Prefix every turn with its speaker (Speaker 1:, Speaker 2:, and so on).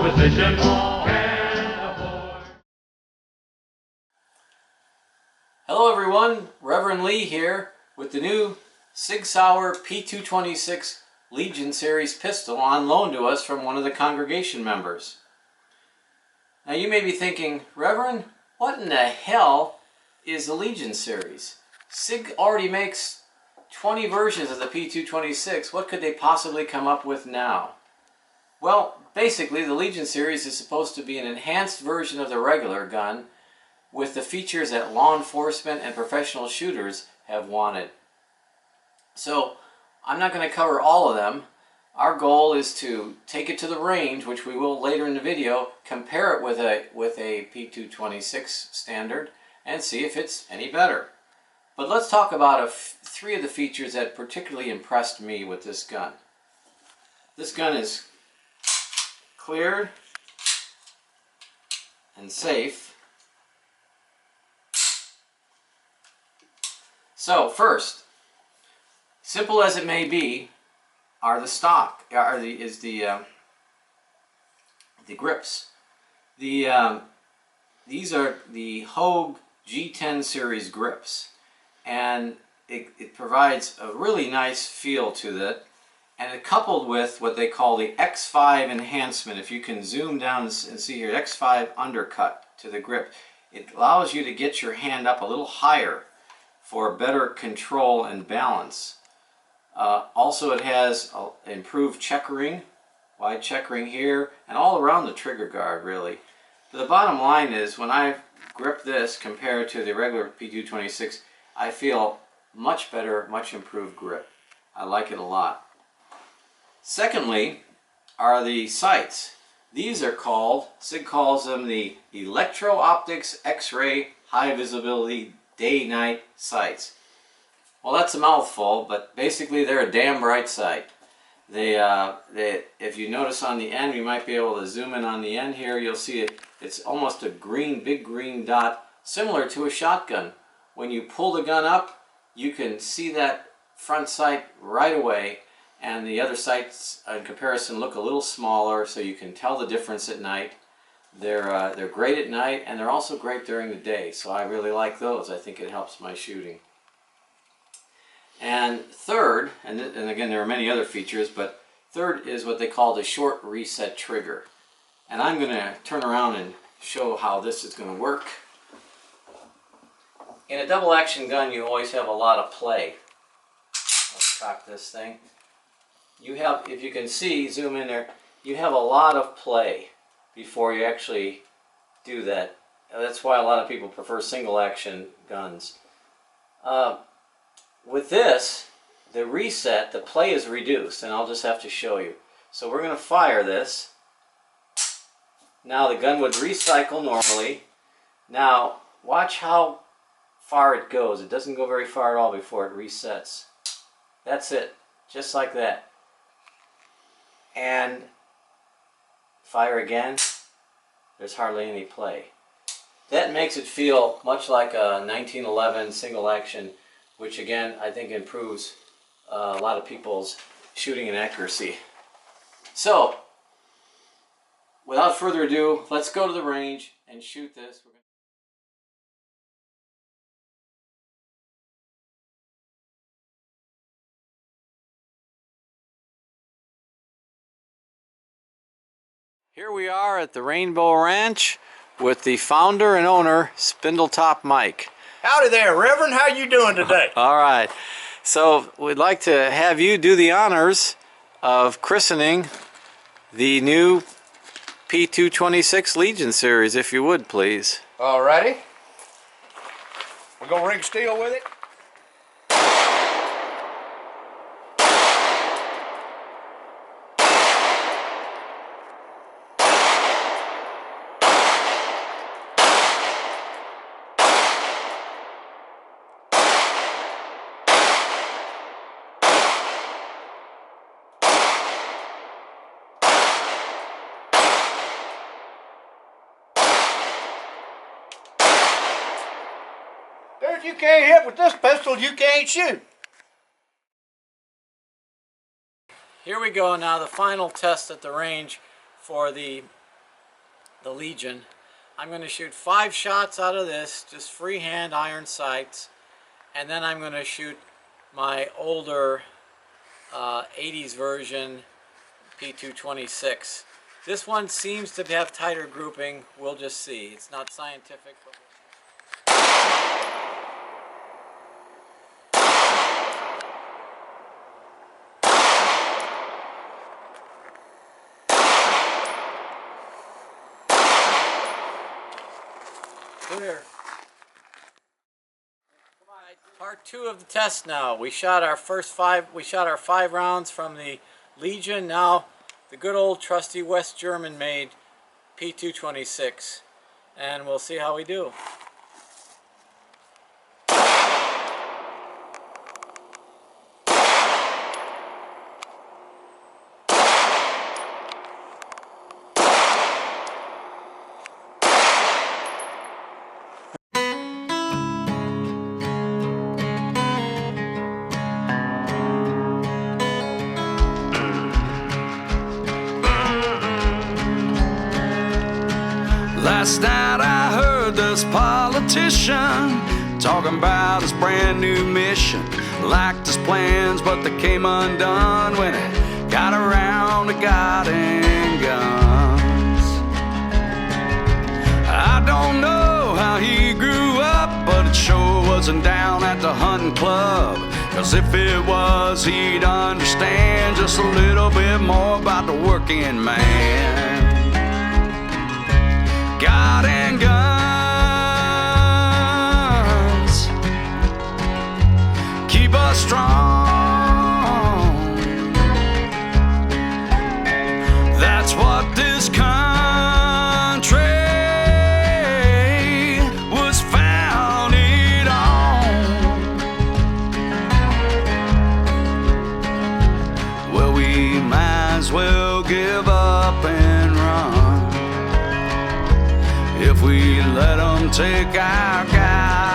Speaker 1: 226 can afford.
Speaker 2: Hello everyone, Reverend Lee here with the new Sig Sauer P226 Legion Series pistol on loan to us from one of the congregation members. Now you may be thinking, Reverend, what in the hell is the Legion Series? Sig already makes 20 versions of the P226. What could they possibly come up with now? Well, basically the Legion Series is supposed to be an enhanced version of the regular gun with the features that law enforcement and professional shooters have wanted. So I'm not going to cover all of them. Our goal is to take it to the range, which we will later in the video, compare it with a P226 standard and see if it's any better. But let's talk about three of the features that particularly impressed me with this gun. This gun is cleared and safe. So first, simple as it may be, are the grips. These are the Hogue G10 series grips, and it provides a really nice feel to it, and it coupled with what they call the X5 enhancement. If you can zoom down and see here, X5 undercut to the grip, it allows you to get your hand up a little higher for better control and balance. Also, it has improved checkering, wide checkering here, and all around the trigger guard, really. But the bottom line is, when I grip this compared to the regular P226, I feel much better, much improved grip. I like it a lot. Secondly, are the sights. These are called, Sig calls them the Electro-Optics X-Ray High Visibility Day-Night Sights. Well, that's a mouthful, but basically they're a damn bright sight. If you notice on the end, we might be able to zoom in on the end here, you'll see it's almost a big green dot, similar to a shotgun. When you pull the gun up, you can see that front sight right away, and the other sights in comparison look a little smaller, so you can tell the difference at night. They're great at night, and they're also great during the day, so I really like those. I think it helps my shooting. And third, and again there are many other features, but third is what they call the short reset trigger. And I'm going to turn around and show how this is going to work. In a double action gun, you always have a lot of play. Let's cock this thing. You have, if you can see, zoom in there, you have a lot of play before you actually do that. That's why a lot of people prefer single action guns. With this, the reset, the play is reduced, and I'll just have to show you. So we're going to fire this. Now the gun would recycle normally. Now watch how far it goes. It doesn't go very far at all before it resets. That's it, just like that. And fire again. There's hardly any play. That makes it feel much like a 1911 single action, which again I think improves a lot of people's shooting and accuracy. So, without further ado, let's go to the range and shoot this. Here we are at the Rainbow Ranch with the founder and owner, Spindletop Mike.
Speaker 3: Howdy there, Reverend. How you doing today?
Speaker 2: All right. So we'd like to have you do the honors of christening the new P226 Legion series, if you would, please.
Speaker 3: Alrighty. We're gonna ring steel with it. Dude, you can't hit with this pistol, you can't shoot.
Speaker 2: Here we go now, the final test at the range for the the Legion. I'm going to shoot 5 shots out of this, just freehand iron sights, and then I'm going to shoot my older 80s version P226. This one seems to have tighter grouping. We'll just see. It's not scientific, but clear. Part 2 of the test now. We shot our 5 rounds from the Legion. Now the good old trusty West German made P226. And we'll see how we do.
Speaker 4: Last night I heard this politician talking about his brand new mission. Liked his plans, but they came undone when it got around to guiding guns. I don't know how he grew up, but it sure wasn't down at the hunting club. 'Cause if it was, he'd understand just a little bit more about the working man. God and guns keep us strong. That's what this country was founded on. Well, we might as well give up and run if we let them take our guy.